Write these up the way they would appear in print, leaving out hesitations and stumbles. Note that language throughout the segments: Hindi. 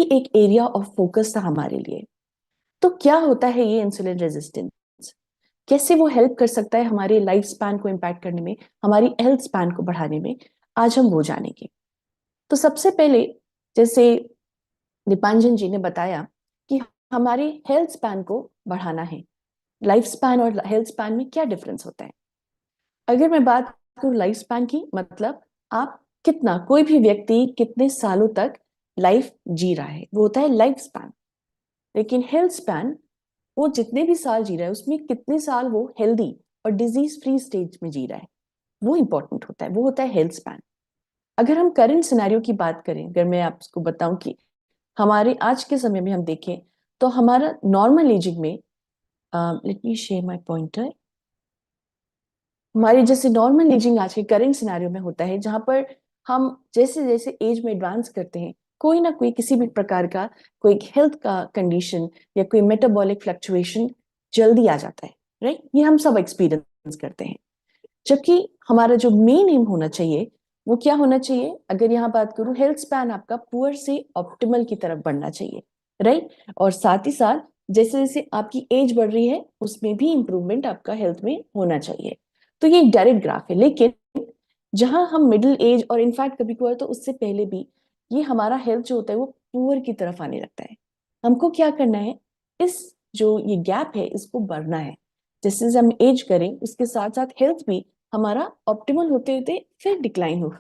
एक एरिया ऑफ फोकस था हमारे लिए। तो क्या होता है ये इंसुलिन रेजिस्टेंस, कैसे वो हेल्प कर सकता है हमारे लाइफ स्पैन को इम्पैक्ट करने में, हमारी हेल्थ स्पैन को बढ़ाने में, आज हम वो जानेंगे। तो सबसे पहले, जैसे दीपांजन जी ने बताया कि हमारे हेल्थ स्पैन को बढ़ाना है, लाइफ स्पैन और हेल्थ स्पैन में क्या डिफरेंस होता है। अगर मैं बात करूँ लाइफ स्पैन की, मतलब आप कितना, कोई भी व्यक्ति कितने सालों तक लाइफ जी रहा है, वो होता है लाइफ स्पैन। लेकिन हेल्थ स्पैन, वो जितने भी साल जी रहा है उसमें कितने साल वो हेल्दी और डिजीज फ्री स्टेज में जी रहा है, वो इंपॉर्टेंट होता है, वो होता है हेल्थ स्पैन। अगर हम करंट सिनेरियो की बात करें, अगर मैं आपको बताऊं कि हमारे आज के समय में हम देखें, तो हमारा नॉर्मल एजिंग में, let me share my pointer. हमारी जैसे नॉर्मल एजिंग आज के करंट सिनेरियो में होता है, जहां पर हम जैसे जैसे एज में एडवांस करते हैं, कोई ना कोई किसी भी प्रकार का कोई हेल्थ का कंडीशन या कोई मेटाबॉलिक फ्लक्चुएशन जल्दी आ जाता है, राइट। ये हम सब एक्सपीरियंस करते हैं। जबकि हमारा जो मेन एम होना चाहिए, वो क्या होना चाहिए, अगर यहाँ बात करूं, हेल्थ स्पैन आपका पुअर से ऑप्टिमल की तरफ बढ़ना चाहिए, राइट। और साथ ही साथ जैसे जैसे आपकी एज बढ़ रही है, उसमें भी इंप्रूवमेंट आपका हेल्थ में होना चाहिए। तो ये एक डायरेक्ट ग्राफ है। लेकिन जहां हम मिडिल एज और इनफैक्ट कभी कभार तो उससे पहले भी, ये हमारा हेल्थ जो होता है वो पुअर की तरफ आने लगता है। हमको क्या करना है, इस जो ये गैप है इसको बढ़ना है। जैसे जैसे हम एज करें, उसके साथ साथ हेल्थ भी हमारा ऑप्टिमल होते होते फिर डिक्लाइन हो,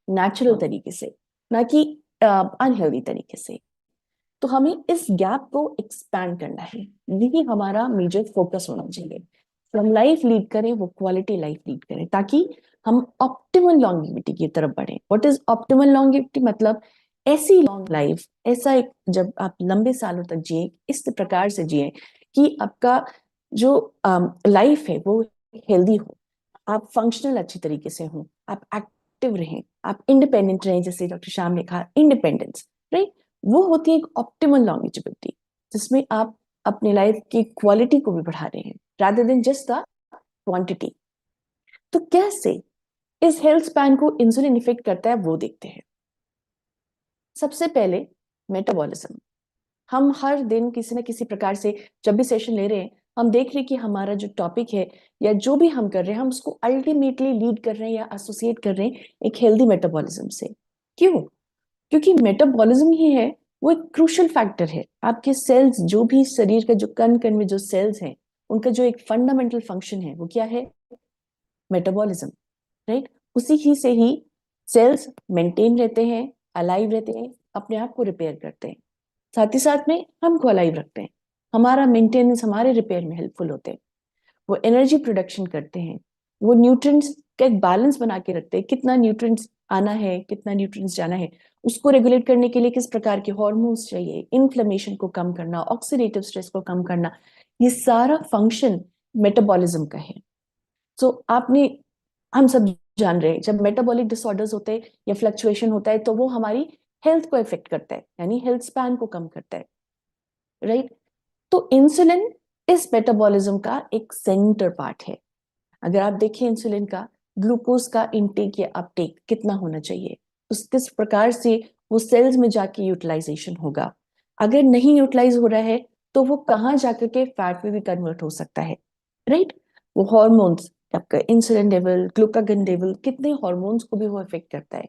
नेचुरल तरीके से, ना कि अनहेल्दी तरीके से। तो हमें इस गैप को एक्सपैंड करना है, यही हमारा मेजर फोकस होना चाहिए। तो हम लाइफ लीड करें, वो क्वालिटी लाइफ लीड करें, ताकि हम ऑप्टिमल लॉन्गिविटी की तरफ बढ़े। व्हाट इज ऑप्टिमल लॉन्गिविटी, मतलब ऐसी लॉन्ग लाइफ, ऐसा एक, जब आप लंबे सालों तक जिए, इस प्रकार से जिए कि आपका जो लाइफ है वो हेल्दी हो, आप फंक्शनल अच्छी तरीके से हो, आप एक्टिव रहें, आप इंडिपेंडेंट रहें, जैसे डॉक्टर श्याम ने कहा इंडिपेंडेंस, राइट। वो होती है एक ऑप्टिमल लॉन्गिविटी, जिसमें आप अपनी लाइफ की क्वालिटी को भी बढ़ा रहे हैं, rather than just the quantity. तो कैसे इस हेल्थ स्पैन को इंसुलिन इफेक्ट करता है, वो देखते हैं। सबसे पहले मेटाबॉलिज्म। हम हर दिन किसी न किसी प्रकार से जब भी सेशन ले रहे हैं, हम देख रहे हैं कि हमारा जो टॉपिक है या जो भी हम कर रहे हैं, हम उसको अल्टीमेटली लीड कर रहे हैं या एसोसिएट कर रहे हैं एक हेल्दी मेटाबॉलिज्म से। क्यों? क्योंकि मेटाबॉलिज्म ही है, वो एक क्रूशियल फैक्टर है। आपके सेल्स, जो भी शरीर का जो कण कण में जो सेल्स हैं, उनका जो एक फंडामेंटल फंक्शन है, वो क्या है? Metabolism, right. उसी ही से ही सेल्स मेंटेन रहते हैं, अलाइव रहते हैं, अपने आप को रिपेयर करते हैं। साथ ही साथ में हमको अलाइव रखते हैं, हमारा मेंटेनेंस, हमारे रिपेयर में हेल्पफुल होते हैं। वो एनर्जी प्रोडक्शन करते हैं, वो न्यूट्रिएंट्स का एक बैलेंस बना के रखते हैं, कितना न्यूट्रिएंट्स आना है, कितना न्यूट्रिएंट्स जाना है, उसको रेगुलेट करने के लिए किस प्रकार के हॉर्मोन्स चाहिए, इन्फ्लेमेशन को कम करना, ऑक्सीडेटिव स्ट्रेस को कम करना, ये सारा फंक्शन मेटाबॉलिज्म का है। सो आपने, हम सब जान रहे हैं, जब मेटाबॉलिक डिसऑर्डर्स होते हैं या फ्लक्चुएशन होता है, तो वो हमारी हेल्थ को इफेक्ट करता है, यानी हेल्थ स्पैन को कम करता है, राइट। तो इंसुलिन इस मेटाबॉलिज्म का एक सेंटर पार्ट है। अगर आप देखें इंसुलिन का ग्लूकोज का इंटेक या अपटेक कितना होना चाहिए, उस किस प्रकार से वो सेल्स में जाके यूटिलाइजेशन होगा, अगर नहीं यूटिलाइज हो रहा है तो वो कहाँ जाकर के फैट में भी कन्वर्ट हो सकता है, राइट। वो हॉर्मोन्स, आपका इंसुलिन लेवल, ग्लूकागन लेवल, कितने हॉर्मोन्स को भी वो इफेक्ट करता है,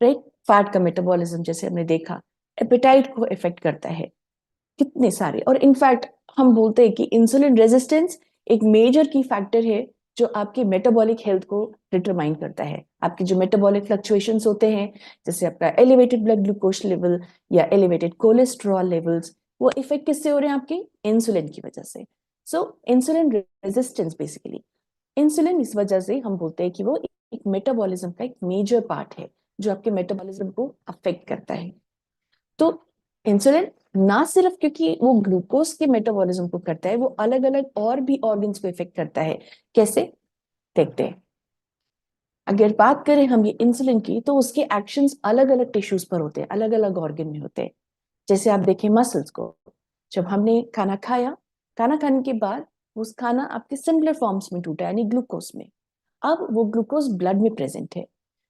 राइट। फैट का मेटाबॉलिज्म जैसे हमने देखा, एपेटाइट को इफेक्ट करता है, कितने सारे। और इनफैक्ट हम बोलते हैं कि इंसुलिन रेजिस्टेंस एक मेजर की फैक्टर है जो आपकी मेटाबॉलिक हेल्थ को डिटरमाइन करता है। आपके जो मेटाबॉलिक फ्लक्चुएशंस होते हैं, जैसे आपका एलिवेटेड ब्लड ग्लूकोज लेवल या एलिवेटेड कोलेस्ट्रॉल लेवल्स, वो इफेक्ट किससे हो रहे हैं? आपके इंसुलिन की वजह से। सो इंसुलिन रेजिस्टेंस बेसिकली, इंसुलिन इस वजह से हम बोलते हैं कि वो एक मेटाबॉलिज्म का एक मेजर पार्ट है, जो आपके मेटाबॉलिज्म को अफेक्ट करता है। तो इंसुलिन ना सिर्फ क्योंकि वो ग्लूकोज के मेटाबॉलिज्म को करता है, वो अलग अलग और भी ऑर्गन्स को इफेक्ट करता है। कैसे? देखते हैं। अगर बात करें हम ये इंसुलिन की, तो उसके एक्शंस अलग अलग टिश्यूज पर होते हैं, अलग अलग ऑर्गन में होते हैं। जैसे आप देखें मसल्स को, जब हमने खाना खाया, खाना खाने के बाद उस खाना आपके सिंपलर फॉर्म्स में टूटा, यानी ग्लूकोज में। अब वो ग्लूकोज ब्लड में प्रेजेंट है,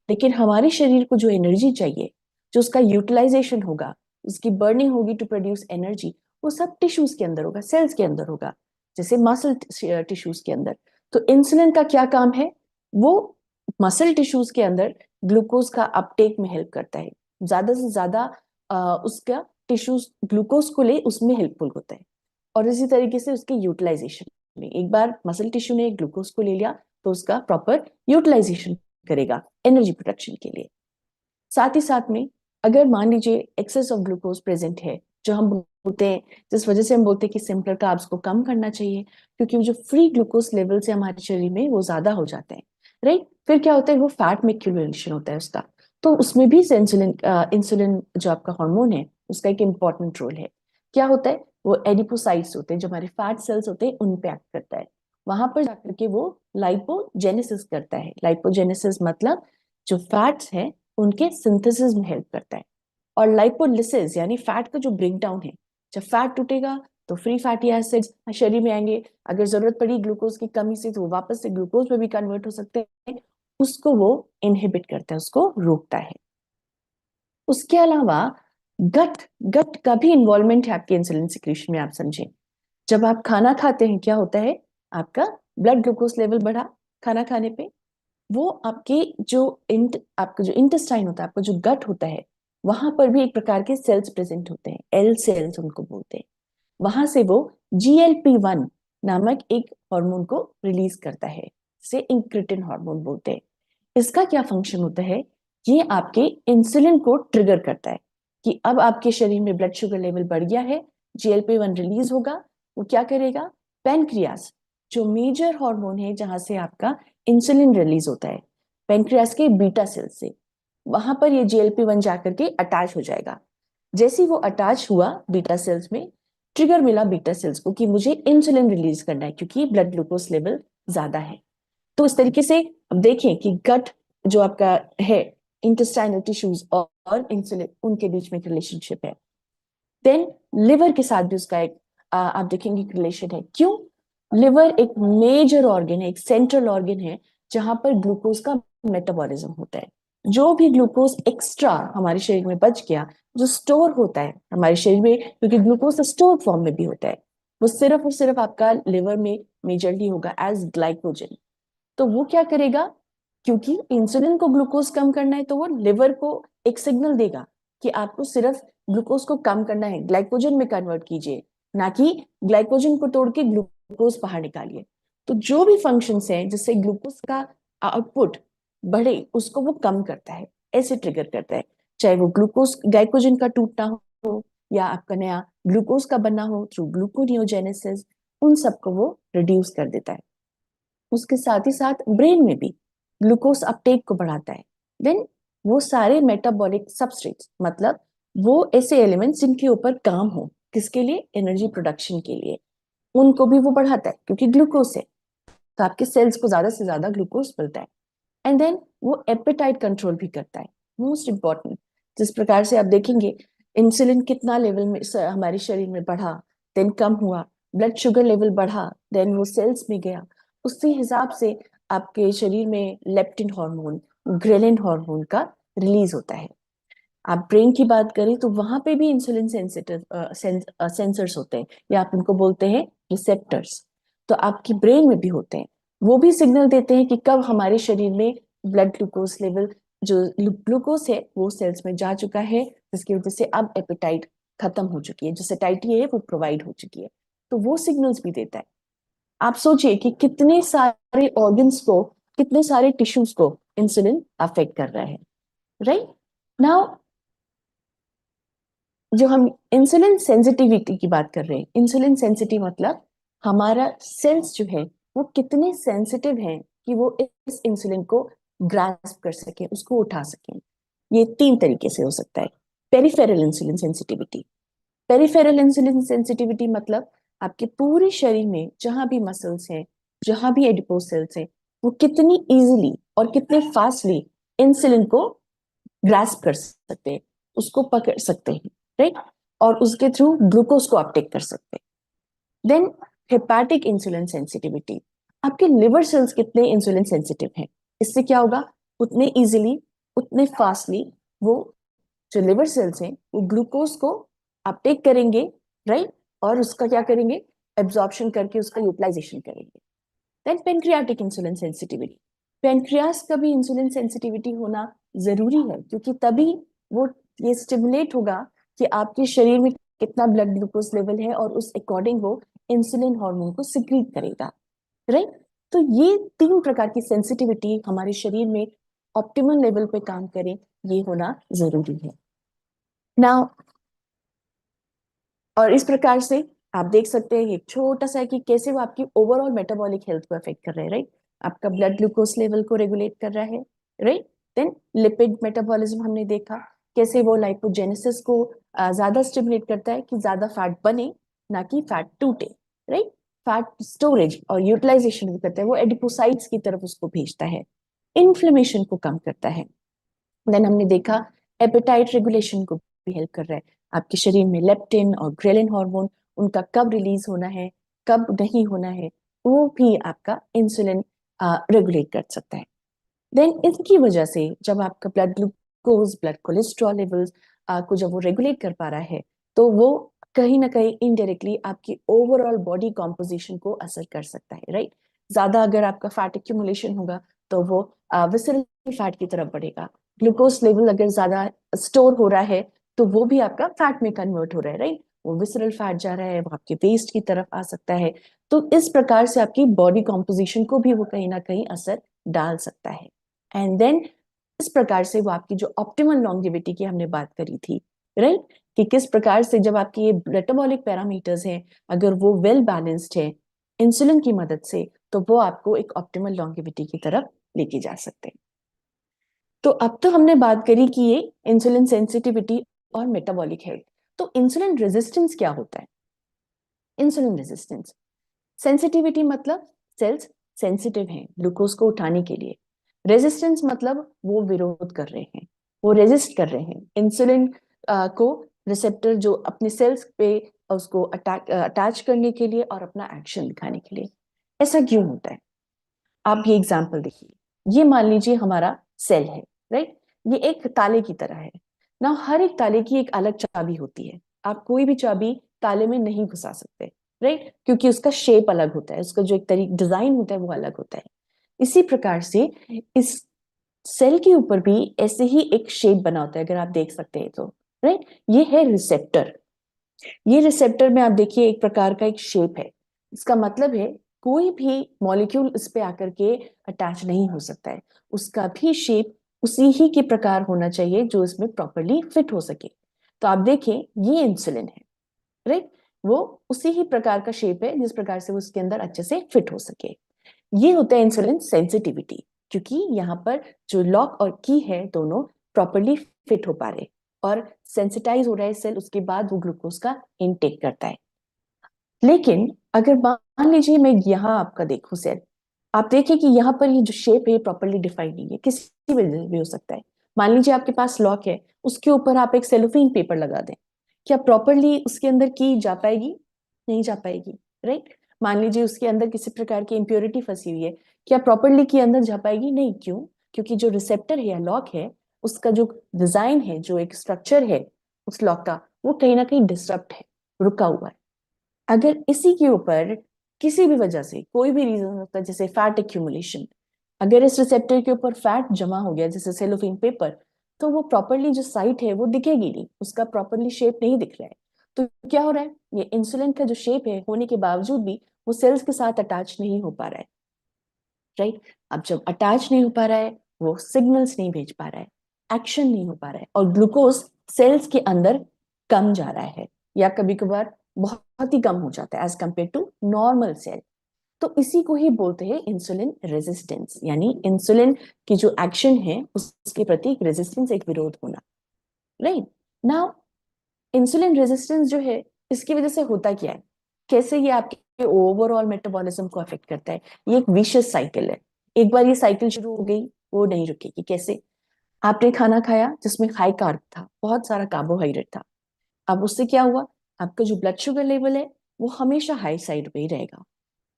लेकिन हमारे शरीर को जो एनर्जी चाहिए, जो उसका यूटिलाइजेशन होगा, उसकी बर्निंग होगी टू प्रोड्यूस एनर्जी, वो सब टिश्यूज के अंदर होगा, सेल्स के अंदर होगा, जैसे मसल टिश्यूज के अंदर। तो इंसुलिन का क्या काम है, वो मसल टिश्यूज के अंदर ग्लूकोज का अपटेक में हेल्प करता है, ज्यादा से ज्यादा उसका टिश्यूज ग्लूकोज को ले उसमें हेल्पफुल होता है। और इसी तरीके से उसके यूटिलाइजेशन में, एक बार मसल टिश्यू ने ग्लूकोज को ले लिया तो उसका प्रॉपर यूटिलाइजेशन करेगा एनर्जी प्रोडक्शन के लिए। साथ ही साथ में अगर मान लीजिए एक्सेस ऑफ ग्लूकोज प्रेजेंट है, जो हम बोलते हैं, जिस वजह से हम बोलते हैं कि सिंपल कार्ब्स को कम करना चाहिए, क्योंकि जो फ्री ग्लूकोज लेवल से हमारे शरीर में वो ज्यादा हो जाते हैं, राइट। फिर क्या होता है, वो फैट में एक्यूमुलेशन होता है उसका, तो उसमें भी इंसुलिन इंसुलिन जो आपका हार्मोन है उसका एक इम्पॉर्टेंट रोल है। क्या होता है, वो एडिपोसाइट्स होते हैं, जो हमारे फैट सेल्स होते हैं उन पे एक्ट करता है, वहां पर जाकर के वो लाइपोजेनेसिस करता है। लाइपोजेनेसिस मतलब जो फैट्स है उनके सिंथेसिस में हेल्प करता है। और लाइपोलिसिस यानी फैट का जो ब्रेक डाउन है, जब फैट टूटेगा तो फ्री फैटी एसिड्स शरीर में आएंगे, अगर जरूरत पड़ी ग्लूकोज की कमी से तो वो वापस से ग्लूकोज में भी कन्वर्ट हो सकते हैं, उसको वो इनहिबिट करता है, उसको रोकता है। उसके अलावा गट गट का भी इन्वॉल्वमेंट है आपके इंसुलिन सिक्रीशन में। आप समझें, जब आप खाना खाते हैं क्या होता है, आपका ब्लड ग्लूकोज लेवल बढ़ा खाना खाने पे, वो आपके जो आपका जो इंटेस्टाइन होता है, आपका जो गट होता है, वहां पर भी एक प्रकार के सेल्स प्रेजेंट होते हैं, एल सेल्स उनको बोलते हैं। वहां से वो GLP-1 नामक एक हार्मोन को रिलीज करता है, जिसे इंक्रेटिन हार्मोन बोलते हैं। इसका क्या फंक्शन होता है, ये आपके इंसुलिन को ट्रिगर करता है कि अब आपके शरीर में ब्लड शुगर लेवल बढ़ गया है, GLP-1 रिलीज होगा। वो क्या करेगा, पेनक्रियास जो मेजर हार्मोन है जहां से आपका इंसुलिन रिलीज होता है, पेनक्रियास के बीटा सेल से, वहां पर ये GLP-1 जाकर के अटैच हो जाएगा। जैसे ही वो अटैच हुआ बीटा सेल्स में, ट्रिगर मिला बीटा सेल्स को कि मुझे इंसुलिन रिलीज करना है क्योंकि ब्लड ग्लूकोज लेवल ज्यादा है। तो इस तरीके से अब देखें कि गट जो आपका है, इंटेस्टाइनल टिश्यूज और इंसुलिन उनके बीच में एक रिलेशनशिप है। देन लिवर के साथ भी उसका एक आप देखेंगे रिलेशन है। क्यों, लिवर एक मेजर ऑर्गन है, एक सेंट्रल ऑर्गन है जहां पर ग्लूकोज का मेटाबॉलिज्म होता है। जो भी ग्लूकोज एक्स्ट्रा हमारे शरीर में बच गया, जो स्टोर होता है हमारे शरीर में, क्योंकि ग्लूकोज स्टोर फॉर्म में भी होता है, वो सिर्फ और सिर्फ आपका लिवर में मेजरली होगा एज ग्लाइकोजन। तो वो क्या करेगा, क्योंकि इंसुलिन को ग्लूकोज कम करना है तो वो लिवर को एक सिग्नल देगा कि आपको सिर्फ ग्लूकोज को कम करना है, ग्लाइकोजन में कन्वर्ट कीजिए, ना कि ग्लाइकोजन को तोड़ के ग्लूकोज बाहर निकालिए। तो जो भी फंक्शंस हैं जिससे ग्लूकोज का आउटपुट बढ़े उसको वो कम करता है, ऐसे ट्रिगर करता है। चाहे वो ग्लूकोज ग्लाइकोजन का टूटना हो या आपका नया ग्लूकोज का बनना हो थ्रू ग्लूकोनियोजेनेसिस, उन सबको वो रिड्यूस कर देता है। उसके साथ ही साथ ब्रेन में भी ग्लूकोज अपटेक को बढ़ाता है। देन वो सारे मेटाबॉलिक सबस्ट्रेट्स, मतलब वो ऐसे एलिमेंट्स जिनके ऊपर काम हो, किसके लिए, एनर्जी प्रोडक्शन के लिए, उनको भी वो बढ़ाता है क्योंकि ग्लूकोज है, तो आपके सेल्स को ज्यादा से ज्यादा ग्लूकोज मिलता है। एंड देन वो एपेटाइट कंट्रोल भी करता है, मोस्ट इंपॉर्टेंट। जिस प्रकार से आप देखेंगे इंसुलिन कितना लेवल में हमारे शरीर में बढ़ा, देन कम हुआ, ब्लड शुगर लेवल बढ़ा, देन वो सेल्स में गया, उसी हिसाब से आपके शरीर में लेप्टिन हार्मोन, ग्रेलिन हार्मोन का रिलीज होता है। आप ब्रेन की बात करें तो वहां पे भी इंसुलिन सेंसिटिव सेंसर्स होते हैं, या आप उनको बोलते हैं रिसेप्टर्स। तो आपकी ब्रेन में भी होते हैं, वो भी सिग्नल देते हैं कि कब हमारे शरीर में ब्लड ग्लूकोज लेवल, जो ग्लूकोज है वो सेल्स में जा चुका है, जिसकी वजह से अब एपेटाइट खत्म हो चुकी है, जो सैटिस्फैक्ट्री है वो प्रोवाइड हो चुकी है। तो वो सिग्नल्स भी देता है। आप सोचिए कि कितने सारे ऑर्गन्स को, कितने सारे टिश्यूज को इंसुलिन अफेक्ट कर रहा है, राइट। नाउ जो हम इंसुलिन सेंसिटिविटी की बात कर रहे हैं, इंसुलिन सेंसिटिव मतलब हमारा सेल्स जो है वो कितने सेंसिटिव हैं कि वो इस इंसुलिन को ग्रास्प कर सके, उसको उठा सकें। ये तीन तरीके से हो सकता है। Peripheral insulin sensitivity, peripheral insulin sensitivity मतलब आपके पूरे शरीर में जहां भी मसल्स हैं, जहां भी एडिपोज सेल्स हैं, वो कितनी इजीली और कितने फास्टली इंसुलिन को ग्रास्प कर सकते हैं, उसको पकड़ सकते हैं, राइट, और उसके थ्रू ग्लूकोज को अपटेक कर सकते हैं। देन हेपाटिक इंसुलिन सेंसिटिविटी, आपके लिवर सेल्स कितने इंसुलिन सेंसिटिव हैं, इससे क्या होगा, उतने इजीली, उतने फास्टली वो जो लिवर सेल्स हैं वो ग्लूकोज को अपटेक करेंगे, राइट, और उसका क्या करेंगे, एब्जॉर्प्शन करके उसका यूटिलाइजेशन करेंगे। Then pancreatic insulin sensitivity, pancreas का भी इंसुलिन सेंसिटिविटी होना जरूरी है, क्योंकि तभी वो ये स्टिमुलेट होगा कि आपके शरीर में कितना ब्लड ग्लूकोज लेवल है और उस अकॉर्डिंग वो इंसुलिन हार्मोन को सिक्रीट करेगा, राइट। तो ये 3 प्रकार की सेंसिटिविटी हमारे शरीर में ऑप्टिमल लेवल पे काम करें, ये होना जरूरी है। नाउ, और इस प्रकार से आप देख सकते हैं एक छोटा सा कि कैसे वो आपकी ओवरऑल मेटाबॉलिक हेल्थ को अफेक्ट कर रहे हैं, राइट। आपका ब्लड ग्लूकोज लेवल को रेगुलेट कर रहा है, राइट। देन लिपिड मेटाबॉलिज्म हमने देखा, कैसे वो लाइपोजेनेसिस को ज्यादा स्टिमुलेट करता है कि ज्यादा फैट बने, ना कि फैट टूटे, राइट। फैट स्टोरेज और यूटिलाइजेशन भी करता है, वो एडिपोसाइट्स की तरफ उसको भेजता है, इन्फ्लेमेशन को कम करता है। देन हमने देखा एपेटाइट रेगुलेशन को भी हेल्प कर रहा है, आपके शरीर में लेप्टिन और ग्रेलिन हार्मोन उनका कब रिलीज होना है, कब नहीं होना है, वो भी आपका इंसुलिन रेगुलेट कर सकता है। देन इसकी वजह से जब आपका blood glucose, blood cholesterol levels को जब वो रेगुलेट कर पा रहा है, तो वो कहीं ना कहीं इनडायरेक्टली आपकी ओवरऑल बॉडी कॉम्पोजिशन को असर कर सकता है, राइट। ज्यादा अगर आपका फैट एक्यूमुलेशन होगा तो वो विसरल फैट की तरफ बढ़ेगा, ग्लूकोज लेवल अगर ज्यादा स्टोर हो रहा है तो वो भी आपका फैट में कन्वर्ट हो रहा है, राइट। वो विसरल फैट जा रहा है, वो आपके वेस्ट की तरफ आ सकता है। तो इस प्रकार से आपकी बॉडी कॉम्पोजिशन को भी वो कहीं ना कहीं असर डाल सकता है। एंड देन इस प्रकार से वो आपकी जो ऑप्टिमल लॉन्जेविटी की हमने बात करी थी, राइट, कि किस प्रकार से जब आपके ये मेटाबॉलिक पैरामीटर्स हैं अगर वो वेल बैलेंस्ड है इंसुलिन की मदद से, तो वो आपको एक ऑप्टिमल लॉन्जेविटी की तरफ लेके जा सकते हैं। तो अब तो हमने बात करी कि ये इंसुलिन सेंसिटिविटी और मेटाबॉलिक हेल्थ। तो इंसुलिन रेजिस्टेंस क्या होता है? इंसुलिन रेजिस्टेंस, सेंसिटिविटी मतलब सेल्स सेंसिटिव हैं ग्लूकोज को उठाने के लिए, रेजिस्टेंस मतलब वो विरोध कर रहे हैं, वो रेजिस्ट कर रहे हैं इंसुलिन को, रिसेप्टर जो अपने सेल्स पे उसको अटैच करने के लिए और अपना एक्शन दिखाने के लिए। ऐसा क्यों होता है? आप ये एग्जाम्पल देखिए, ये मान लीजिए हमारा सेल है, राइट। ये एक ताले की तरह है ना, हर एक ताले की एक अलग चाबी होती है, आप कोई भी चाबी ताले में नहीं घुसा सकते, राइट, क्योंकि उसका शेप अलग होता है, उसका जो एक तरीक डिजाइन होता है वो अलग होता है। इसी प्रकार से इस सेल के ऊपर भी ऐसे ही एक शेप बना होता है, अगर आप देख सकते हैं तो, राइट। ये है रिसेप्टर, ये रिसेप्टर में आप देखिए एक प्रकार का एक शेप है, इसका मतलब है कोई भी मॉलिक्यूल इस पे आकर के अटैच नहीं हो सकता है, उसका भी शेप उसी ही के प्रकार होना चाहिए जो इसमें प्रॉपरली फिट हो सके। तो आप देखें ये इंसुलिन है, राइट, वो उसी ही प्रकार का शेप है जिस प्रकार से वो उसके अंदर अच्छे से फिट हो सके। ये होता है इंसुलिन सेंसिटिविटी, क्योंकि यहाँ पर जो लॉक और की है दोनों प्रॉपरली फिट हो पा रहे और सेंसिटाइज हो रहा है सेल, उसके बाद वो ग्लूकोज का इनटेक करता है। लेकिन अगर मान लीजिए मैं यहाँ आपका देखूं सेल, आप देखिए कि यहाँ पर ये जो शेप है प्रॉपरली डिफाइंड नहीं है, किसी वजह से भी हो सकता है। मान लीजिए आपके पास लॉक है, उसके ऊपर आप एक सेलोफेन पेपर लगा दें, क्या प्रॉपरली उसके अंदर की जा पाएगी? नहीं जा पाएगी, राइट। मान लीजिए उसके अंदर किसी प्रकार की इम्प्योरिटी फंसी हुई है, क्या प्रॉपरली की अंदर जा पाएगी? नहीं, क्यों? क्योंकि जो रिसेप्टर है या लॉक है, उसका जो डिजाइन है, जो एक स्ट्रक्चर है उस लॉक का, वो कहीं ना कहीं डिस्टर्ब है, रुका हुआ है। अगर इसी के ऊपर किसी भी वजह से कोई भी रीजन होता है, जैसे फैट एक्यूमुलेशन, अगर इस रिसेप्टर के ऊपर फैट जमा हो गया जैसे सेलोफेन पेपर, तो वो प्रॉपरली जो साइट है वो दिखेगी नहीं, उसका प्रॉपरली शेप नहीं दिख रहा है। तो क्या हो रहा है, ये इंसुलिन का जो शेप है होने के बावजूद भी वो सेल्स के साथ अटैच नहीं हो पा रहा है, राइट। अब जब अटैच नहीं हो पा रहा है, वो सिग्नल्स नहीं भेज पा रहा है, एक्शन नहीं हो पा रहा है, और ग्लूकोज सेल्स के अंदर कम जा रहा है, या कभी कभार बहुत ही कम हो जाता है as compare to normal cell. तो इसी को ही बोलते हैं इंसुलिन रेजिस्टेंस, यानी इंसुलिन की जो एक्शन है उसके प्रति एक रेजिस्टेंस, एक विरोध होना, राइट। नाउ इंसुलिन रेजिस्टेंस जो है इसकी वजह से होता क्या है, कैसे ये आपके ओवरऑल मेटाबॉलिज्म को अफेक्ट करता है? ये एक विशियस साइकिल है, एक बार ये साइकिल शुरू हो गई वो नहीं रुकेगी। कैसे? आपने खाना खाया जिसमें हाई कार्ब था, बहुत सारा कार्बोहाइड्रेट था, अब उससे क्या हुआ, आपका जो ब्लड शुगर लेवल है वो हमेशा हाई साइड पे ही रहेगा।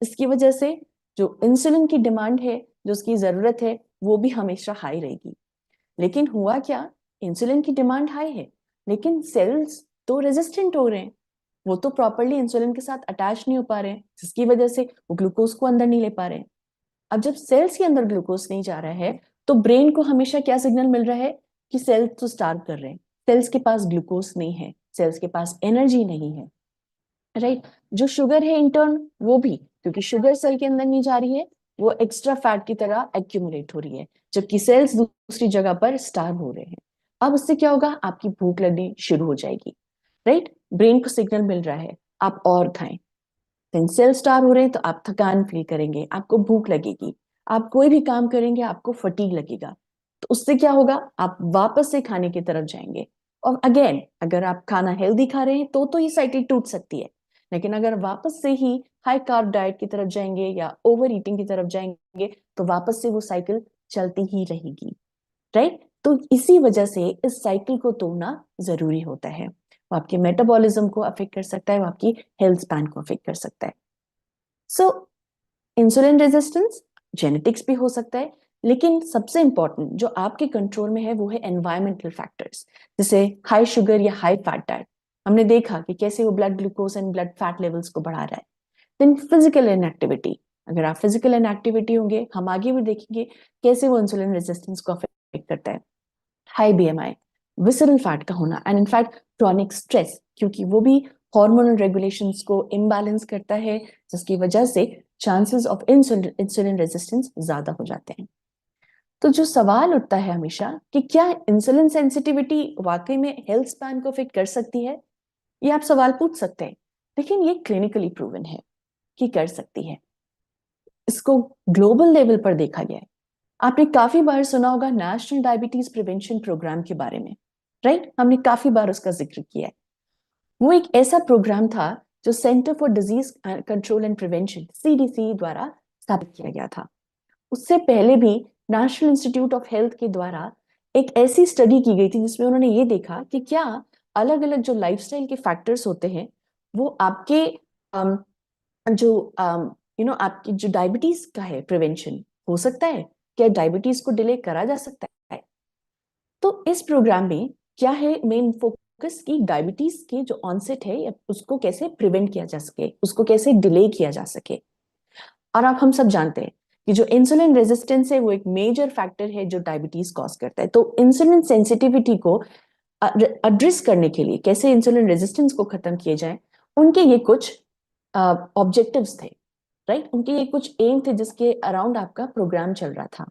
इसकी वजह से जो इंसुलिन की डिमांड है, जो उसकी जरूरत है, वो भी हमेशा हाई रहेगी। लेकिन हुआ क्या, इंसुलिन की डिमांड हाई है, लेकिन सेल्स तो रेजिस्टेंट हो रहे हैं, वो तो प्रॉपरली इंसुलिन के साथ अटैच नहीं हो पा रहे हैं, जिसकी वजह से वो ग्लूकोज को अंदर नहीं ले पा रहे हैं। अब जब सेल्स के अंदर ग्लूकोज नहीं जा रहा है, तो ब्रेन को हमेशा क्या सिग्नल मिल रहा है कि सेल्स तो स्टार्व कर रहे हैं, सेल्स के पास ग्लूकोज नहीं है, सेल्स के पास एनर्जी नहीं है, राइट। जो शुगर है इंटर्न, वो भी क्योंकि शुगर सेल के अंदर नहीं जा रही है, वो एक्स्ट्रा फैट की तरह एक्यूमुलेट हो रही है, जबकि सेल्स दूसरी जगह पर स्टार्व हो रहे हैं। अब उससे क्या होगा, आपकी भूख लगनी शुरू हो जाएगी, राइट। ब्रेन को सिग्नल मिल रहा है आप और खाएं। देन सेल स्टार हो रहे हैं तो आप थकान फील करेंगे, आपको भूख लगेगी, आप कोई भी काम करेंगे आपको फटीग लगेगा, तो उससे क्या होगा, आप वापस से खाने की तरफ जाएंगे। और अगेन अगर आप खाना हेल्दी खा रहे हैं तो ये साइकिल टूट सकती है, लेकिन अगर वापस से ही हाई कार्ब डाइट की तरफ जाएंगे या ओवर ईटिंग की तरफ जाएंगे तो वापस से वो साइकिल चलती ही रहेगी, राइट। तो इसी वजह से इस साइकिल को तोड़ना जरूरी होता है। वो आपके मेटाबॉलिज्म को अफेक्ट कर सकता है, वो आपकी हेल्थ स्पैन को अफेक्ट कर सकता है। सो इंसुलिन रेजिस्टेंस जेनेटिक्स भी हो सकता है, लेकिन सबसे इंपॉर्टेंट जो आपके कंट्रोल में है वो है एनवायरमेंटल फैक्टर्स, जैसे हाई शुगर या हाई फैट डाइट। हमने देखा कि कैसे वो blood glucose and blood fat levels को बढ़ा रहा है। देन फिजिकल इनएक्टिविटी, अगर आप फिजिकल इनएक्टिविटी होंगे, हम आगे भी देखेंगे कैसे वो इंसुलिन रेजिस्टेंस को अफेक्ट करता है। हाई बीएमआई, विसरल फैट का होना, एंड इनफैक्ट क्रॉनिक स्ट्रेस, क्योंकि वो भी हार्मोनल रेगुलेशंस को इम्बैलेंस करता है, जिसकी वजह से चांसेस ऑफ इंसुलिन रेजिस्टेंस ज्यादा हो जाते हैं। तो जो सवाल उठता है हमेशा कि क्या इंसुलिन सेंसिटिविटी वाकई में हेल्थ स्पैन को अफेक्ट कर सकती है, ये आप सवाल पूछ सकते हैं, लेकिन ये क्लिनिकली प्रूवन है कि कर सकती है। इसको ग्लोबल लेवल पर देखा गया है। आपने काफी बार सुना होगा नेशनल डायबिटीज प्रिवेंशन प्रोग्राम के बारे में, राइट। हमने काफी बार उसका जिक्र किया है। वो एक ऐसा प्रोग्राम था जो centre for disease control and prevention CDC द्वारा स्थापित किया गया था। उससे पहले भी नेशनल इंस्टीट्यूट ऑफ हेल्थ के द्वारा एक ऐसी स्टडी की गई थी जिसमें उन्होंने ये देखा कि क्या अलग अलग जो लाइफस्टाइल के फैक्टर्स होते हैं वो आपके जो आपकी जो डायबिटीज का है प्रिवेंशन हो सकता है, क्या डायबिटीज को डिले करा जा सकता है। तो इस प्रोग्राम में क्या है, मेन फोकस की डायबिटीज के जो ऑनसेट है उसको कैसे प्रिवेंट किया जा सके, उसको कैसे डिले किया जा सके। और अब हम सब जानते हैं कि जो इंसुलिन रेजिस्टेंस है वो एक मेजर फैक्टर है जो डायबिटीज कॉज करता है। तो इंसुलिन सेंसिटिविटी को एड्रेस करने के लिए कैसे इंसुलिन रेजिस्टेंस को खत्म किए जाए, उनके ये कुछ ऑब्जेक्टिव्स थे, राइट। उनके ये कुछ एम थे जिसके अराउंड आपका प्रोग्राम चल रहा था।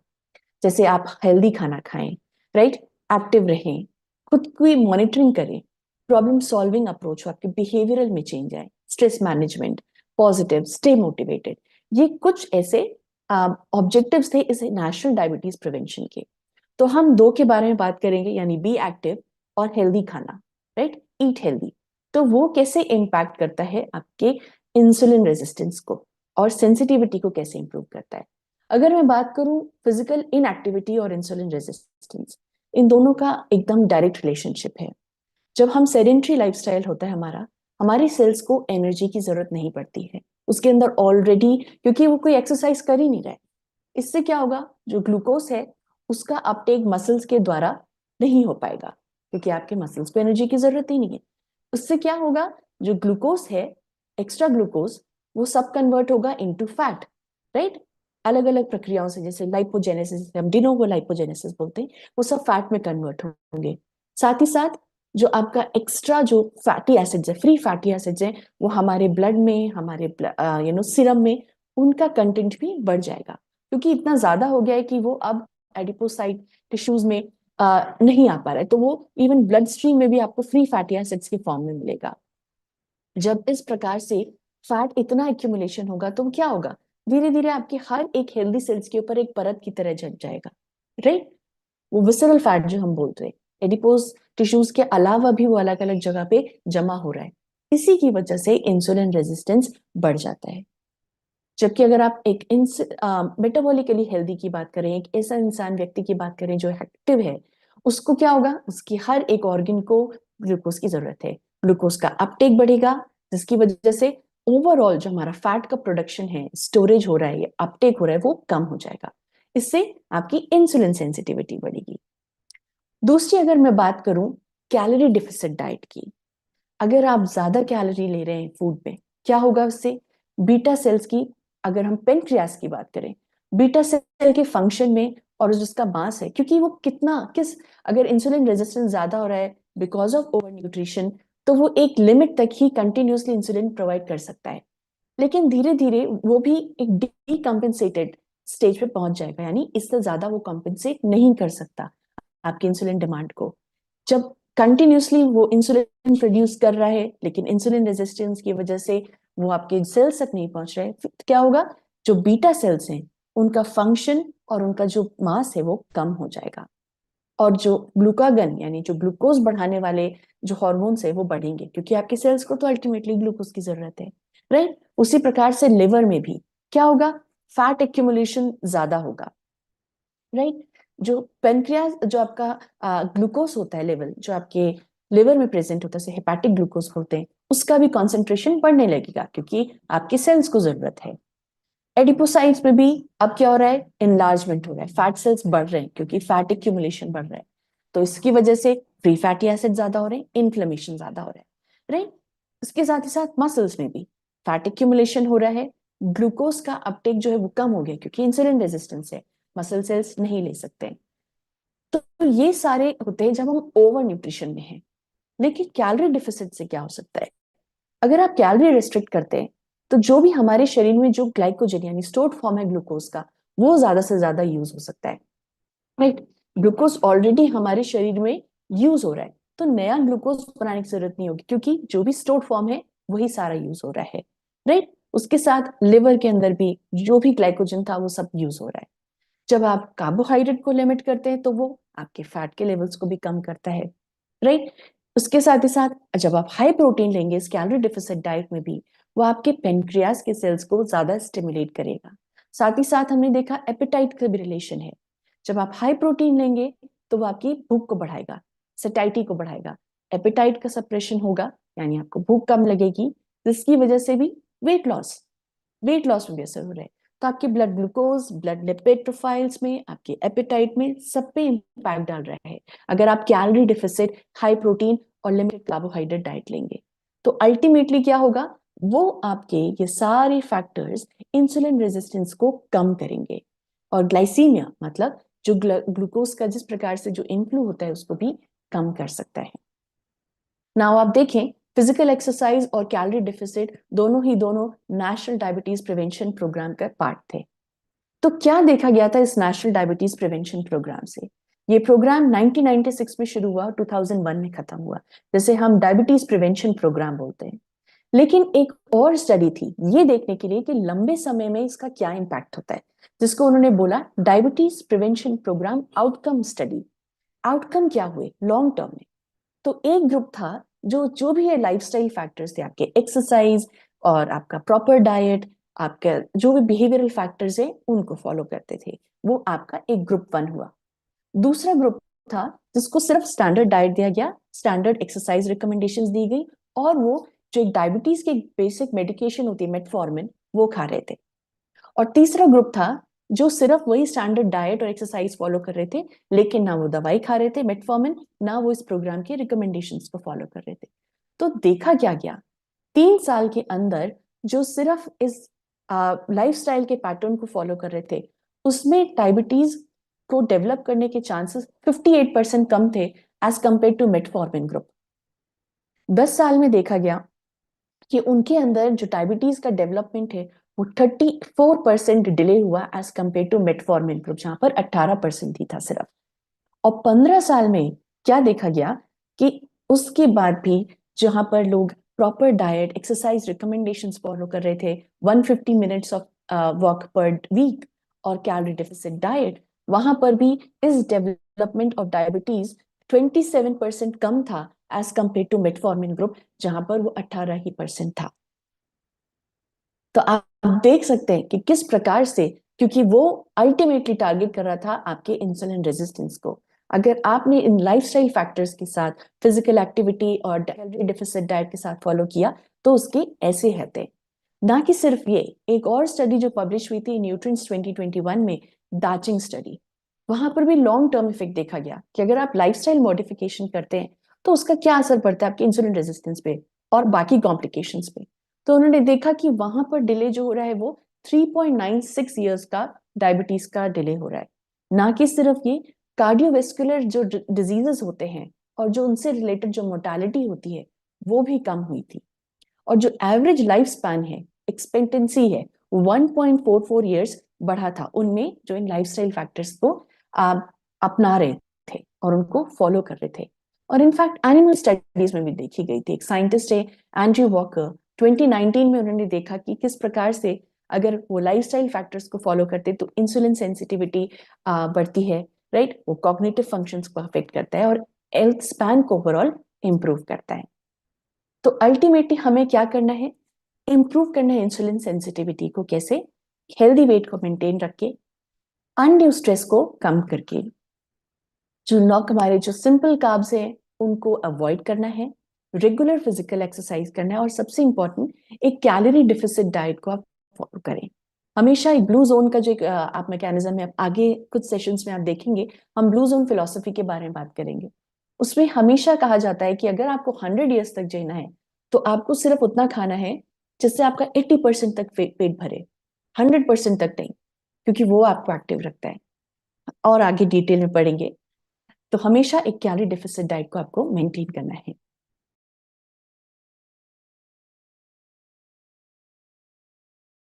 जैसे आप हेल्दी खाना खाएं, राइट, एक्टिव रहें, खुद की मॉनिटरिंग करें, प्रॉब्लम सॉल्विंग अप्रोच हो, आपके बिहेवियरल में चेंज आए, stress management, positive, stay motivated. ये कुछ ऐसे ऑब्जेक्टिव्स थे इस नेशनल डायबिटीज प्रिवेंशन के। तो हम दो के बारे में बात करेंगे, यानी बी एक्टिव और हेल्दी खाना, राइट, ईट हेल्दी। तो वो कैसे इम्पैक्ट करता है आपके इंसुलिन रेजिस्टेंस को और सेंसिटिविटी को कैसे इंप्रूव करता है। अगर मैं बात करूं फिजिकल इनएक्टिविटी और इंसुलिन रेजिस्टेंस, इन दोनों का एकदम डायरेक्ट रिलेशनशिप है। जब हम सेडेंट्री लाइफस्टाइल होता है हमारा, हमारी सेल्स को एनर्जी की जरूरत नहीं पड़ती है, उसके अंदर ऑलरेडी, क्योंकि वो कोई एक्सरसाइज कर ही नहीं रहा है। इससे क्या होगा, जो ग्लूकोज है उसका अपटेक मसल्स के द्वारा नहीं हो पाएगा, क्योंकि आपके मसल्स को एनर्जी की जरूरत ही नहीं है। उससे क्या होगा, जो ग्लूकोज है, एक्स्ट्रा ग्लूकोज, वो सब कन्वर्ट होगा इनटू फैट, राइट। अलग अलग प्रक्रियाओं से, जैसे लाइपोजेनेसिस, हम डिनोवो लाइपोजेनेसिस बोलते हैं, वो सब फैट में कन्वर्ट होंगे। साथ ही साथ जो आपका एक्स्ट्रा जो फैटी एसिड्स है, फ्री फैटी एसिड्स है, वो हमारे ब्लड में, हमारे सीरम में, उनका कंटेंट भी बढ़ जाएगा, क्योंकि इतना ज्यादा हो गया है कि वो अब एडिपोसाइट टिश्यूज में नहीं आ पा रहा है। तो वो इवन ब्लड स्ट्रीम में भी आपको फ्री फैटी एसिड्स के फॉर्म में मिलेगा। जब इस प्रकार से फैट इतना एक्यूमुलेशन होगा तो क्या होगा, धीरे धीरे आपके हर एक हेल्दी सेल्स के ऊपर एक परत की तरह जम जाएगा, राइट। वो विसरल फैट जो हम बोलते हैं, एडिपोज टिश्यूज के अलावा भी वो अलग अलग जगह पे जमा हो रहा है। इसी की वजह से इंसुलिन रेजिस्टेंस बढ़ जाता है। जबकि अगर आप एक मेटाबॉलिकली हेल्दी की बात करें, एक ऐसा इंसान व्यक्ति की बात करें जो एक्टिव है, उसको क्या होगा, उसकी हर एक ऑर्गन को ग्लूकोज की जरूरत है, ग्लूकोज का अपटेक बढ़ेगा, जिसकी वजह से ओवरऑल जो हमारा फैट का प्रोडक्शन है, स्टोरेज हो रहा है, अपटेक हो रहा है, वो कम हो जाएगा। इससे आपकी इंसुलिन सेंसिटिविटी बढ़ेगी। दूसरी अगर मैं बात करूं कैलोरी डिफिसिट डाइट की, अगर आप ज्यादा कैलोरी ले रहे हैं फूड में, क्या होगा उससे? बीटा सेल्स की, अगर हम पेनक्रियास की बात करें, बीटा सेल के फंक्शन में और जिसका मास है, क्योंकि वो कितना किस अगर इंसुलिन रेजिस्टेंस ज्यादा हो रहा है बिकॉज ऑफ ओवर न्यूट्रिशन, तो वो एक लिमिट तक ही कंटिन्यूसली इंसुलिन प्रोवाइड कर सकता है, लेकिन धीरे धीरे वो भी एक डीकम्पेंसेटेड स्टेज पे पहुंच जाएगा, यानी इससे ज्यादा वो कम्पेंसेट नहीं कर सकता आपकी इंसुलिन डिमांड को। जब कंटिन्यूसली वो इंसुलिन प्रोड्यूस कर रहा है लेकिन इंसुलिन रेजिस्टेंस की वजह से वो आपके सेल्स तक नहीं पहुंच रहे, फिर क्या होगा? जो बीटा सेल्स हैं उनका फंक्शन और उनका जो मास है वो कम हो जाएगा, और जो ग्लूकागन यानी जो ग्लूकोज बढ़ाने वाले जो हॉर्मोन्स है वो बढ़ेंगे, क्योंकि आपके सेल्स को तो अल्टीमेटली ग्लूकोज की जरूरत है, राइट? उसी प्रकार से लिवर में भी क्या होगा? फैट एक्यूमुलेशन ज्यादा होगा, राइट? जो पेनक्रियास, जो आपका ग्लूकोज होता है लेवल, जो आपके लिवर में प्रेजेंट होता है, हेपाटिक ग्लूकोज होते हैं, उसका भी कॉन्सेंट्रेशन बढ़ने लगेगा क्योंकि आपके सेल्स को जरूरत है। एडिपोसाइट्स में भी अब क्या हो रहा है? इनलार्जमेंट हो रहा है, फैट सेल्स बढ़ रहे हैं क्योंकि फैट एक्यूमुलेशन बढ़ रहा है, तो इसकी वजह से फ्री फैटी एसिड ज्यादा हो रहे हैं, इन्फ्लेमेशन ज्यादा हो रहा है, राइट? इसके साथ ही साथ मसल्स में भी फैट एक्यूमुलेशन हो रहा है, ग्लूकोज का अपटेक जो है वो कम हो गया क्योंकि इंसुलिन रेजिस्टेंस है, मसल सेल्स नहीं ले सकते। तो ये सारे होते हैं जब हम ओवर न्यूट्रिशन में हैं। लेकिन कैलोरी डिफिसिट से क्या हो सकता है? अगर आप कैलोरी रेस्ट्रिक्ट करते हैं तो जो भी हमारे शरीर में जो ग्लाइकोजन यानी स्टोर्ड फॉर्म है ग्लूकोज का, वो ज्यादा से ज्यादा यूज हो सकता है, राइट? ग्लूकोज ऑलरेडी हमारे शरीर में यूज हो रहा है, तो नया ग्लूकोज बनाने की जरूरत नहीं होगी क्योंकि जो भी स्टोर्ड फॉर्म है वही सारा यूज हो रहा है, राइट? उसके साथ लिवर के अंदर भी जो भी ग्लाइकोजन था वो सब यूज हो रहा है। जब आप कार्बोहाइड्रेट को लिमिट करते हैं तो वो आपके फैट के लेवल्स को भी कम करता है, राइट? उसके साथ ही साथ जब आप हाई प्रोटीन लेंगे इस कैलोरी डिफिसिट डाइट में भी, वो आपके पेनक्रियास के सेल्स को ज्यादा स्टिमुलेट करेगा। साथ ही साथ हमने देखा एपेटाइट का भी रिलेशन है। जब आप हाई प्रोटीन लेंगे तो वो आपकी भूख को बढ़ाएगा, सैटिस्फैक्शन को बढ़ाएगा, एपेटाइट का सप्रेशन होगा, यानी आपको भूख कम लगेगी, जिसकी वजह से भी वेट लॉस वेट लॉस में भी असर हो रहा है। तो आपके blood glucose, blood lipid profiles में, आपके एपेटाइट में, सब पे इम्पैक्ट डाल रहा है अगर आप कैलोरी डिफिसिट, हाई प्रोटीन और लिमिटेड कार्बोहाइड्रेट डाइट लेंगे। तो अल्टीमेटली क्या होगा? वो आपके ये सारे फैक्टर्स इंसुलिन रेजिस्टेंस को कम करेंगे, और ग्लाइसीमिया मतलब जो ग्लूकोज का जिस प्रकार से जो इनफ्लो होता है उसको भी कम कर सकता है। नाउ आप देखें, फिजिकल एक्सरसाइज और कैलोरी डिफिसिट दोनों नेशनल डायबिटीज प्रिवेंशन प्रोग्राम का पार्ट थे। तो क्या देखा गया था इस नेशनल डायबिटीज प्रिवेंशन प्रोग्राम से? ये प्रोग्राम 1996 में शुरू हुआ, 2001 में खत्म हुआ, जैसे हम डायबिटीज प्रिवेंशन प्रोग्राम बोलते हैं। लेकिन एक और स्टडी थी ये देखने के लिए कि लंबे समय में इसका क्या इम्पैक्ट होता है, जिसको उन्होंने बोला diabetes prevention programme outcome study. Outcome क्या हुए लॉन्ग टर्म में? तो एक ग्रुप था जो जो भी ये लाइफस्टाइल फैक्टर्स थे, आपके एक्सरसाइज और आपका प्रॉपर डाइट, आपका जो भी बिहेवियरल फैक्टर्स है उनको फॉलो करते थे, वो आपका एक ग्रुप 1 हुआ। दूसरा ग्रुप था जिसको सिर्फ स्टैंडर्ड डाइट दिया गया, स्टैंडर्ड एक्सरसाइज रिकमेंडेशंस दी गई, और वो जो एक डायबिटीज की बेसिक मेडिकेशन होती है मेटफॉर्मिन, वो खा रहे थे। और तीसरा ग्रुप था जो सिर्फ वही स्टैंडर्ड डाइट और एक्सरसाइज फॉलो कर रहे थे, लेकिन ना वो दवाई खा रहे थे मेटफॉर्मिन, ना वो इस प्रोग्राम के रिकमेंडेशंस को फॉलो कर रहे थे। तो देखा क्या गया? 3 साल के अंदर जो सिर्फ इस लाइफस्टाइल के पैटर्न को फॉलो कर रहे थे, उसमें डायबिटीज को डेवलप करने के चांसेस 58% कम थे as compare to metformin group. 10 साल में देखा गया कि उनके अंदर जो डायबिटीज का डेवलपमेंट है वो 34% डिले हुआ as compare to metformin group, जहां पर 18% ही था सिर्फ। और 15 साल में क्या देखा गया कि उसके बाद भी जहां पर लोग proper diet exercise recommendations follow कर रहे थे, 150 minutes of walk per week और कैलोरी डेफिसिट डाइट, वहां पर भी इस डेवलपमेंट ऑफ डायबिटीज 27% कम था as compare to metformin group, जहां पर वो 18% था। तो आप देख सकते हैं कि किस प्रकार से, क्योंकि वो अल्टीमेटली टारगेट कर रहा था आपके इंसुलिन रेजिस्टेंस को। अगर आपने इन लाइफस्टाइल फैक्टर्स के साथ फिजिकल एक्टिविटी और कैलोरी डेफिसिट डाइट के साथ फॉलो किया तो उसके ऐसे रहते। ना कि सिर्फ ये, एक और स्टडी जो पब्लिश हुई थी न्यूट्रिएंट्स 2021 में, दाचिंग स्टडी, वहां पर भी लॉन्ग टर्म इफेक्ट देखा गया कि अगर आप लाइफस्टाइल मॉडिफिकेशन करते हैं तो उसका क्या असर पड़ता है आपके इंसुलिन रेजिस्टेंस पे और बाकी कॉम्प्लिकेशंस पे। तो उन्होंने देखा कि वहां पर डिले जो हो रहा है वो 3.96 ईयर्स का डायबिटीज का डिले हो रहा है। ना कि सिर्फ ये, कार्डियोवेस्कुलर जो डिजीजेस होते हैं और जो उनसे रिलेटेड जो मोर्टालिटी होती है वो भी कम हुई थी। और जो एवरेज लाइफ स्पैन है, एक्सपेक्टेंसी है, 1.44 ईयर्स बढ़ा था उनमें जो इन लाइफस्टाइल फैक्टर्स को आ, अपना रहे थे और उनको फॉलो कर रहे थे। और इनफैक्ट एनिमल स्टडीज में भी देखी गई थी। एक साइंटिस्ट है एंड्रयू वॉकर, 2019 में उन्होंने देखा कि किस प्रकार से अगर वो लाइफस्टाइल फैक्टर्स को फॉलो करते तो इंसुलिन सेंसिटिविटी बढ़ती है, राइट, वो कॉग्निटिव फंक्शंस को अफेक्ट करता है और हेल्थ स्पैन को ओवरऑल इंप्रूव करता है। तो अल्टीमेटली हमें क्या करना है, इंप्रूव करना है इंसुलिन सेंसिटिविटी को। कैसे? हेल्दी वेट को मेंटेन रख के, अनड्यू स्ट्रेस को कम करके, जो नॉक हमारे जो सिंपल कार्ब्स हैं उनको अवॉइड करना है, रेगुलर फिजिकल एक्सरसाइज करना है और सबसे इंपॉर्टेंट एक कैलोरी डिफिसिट डाइट को आप फॉलो करें। हमेशा एक ब्लू जोन का जो एक आप मैकेनिज्म है, आगे कुछ सेशंस में आप देखेंगे हम ब्लू जोन फिलोसफी के बारे में बात करेंगे। उसमें हमेशा कहा जाता है कि अगर आपको 100 ईयर्स तक जीना है तो आपको सिर्फ उतना खाना है जिससे आपका 80% तक पेट भरे, 100% तक नहीं, क्योंकि वो आपको एक्टिव रखता है। और आगे डिटेल में पढ़ेंगे। तो हमेशा एक कैलोरी डेफिसिट डाइट को आपको मेंटेन करना है।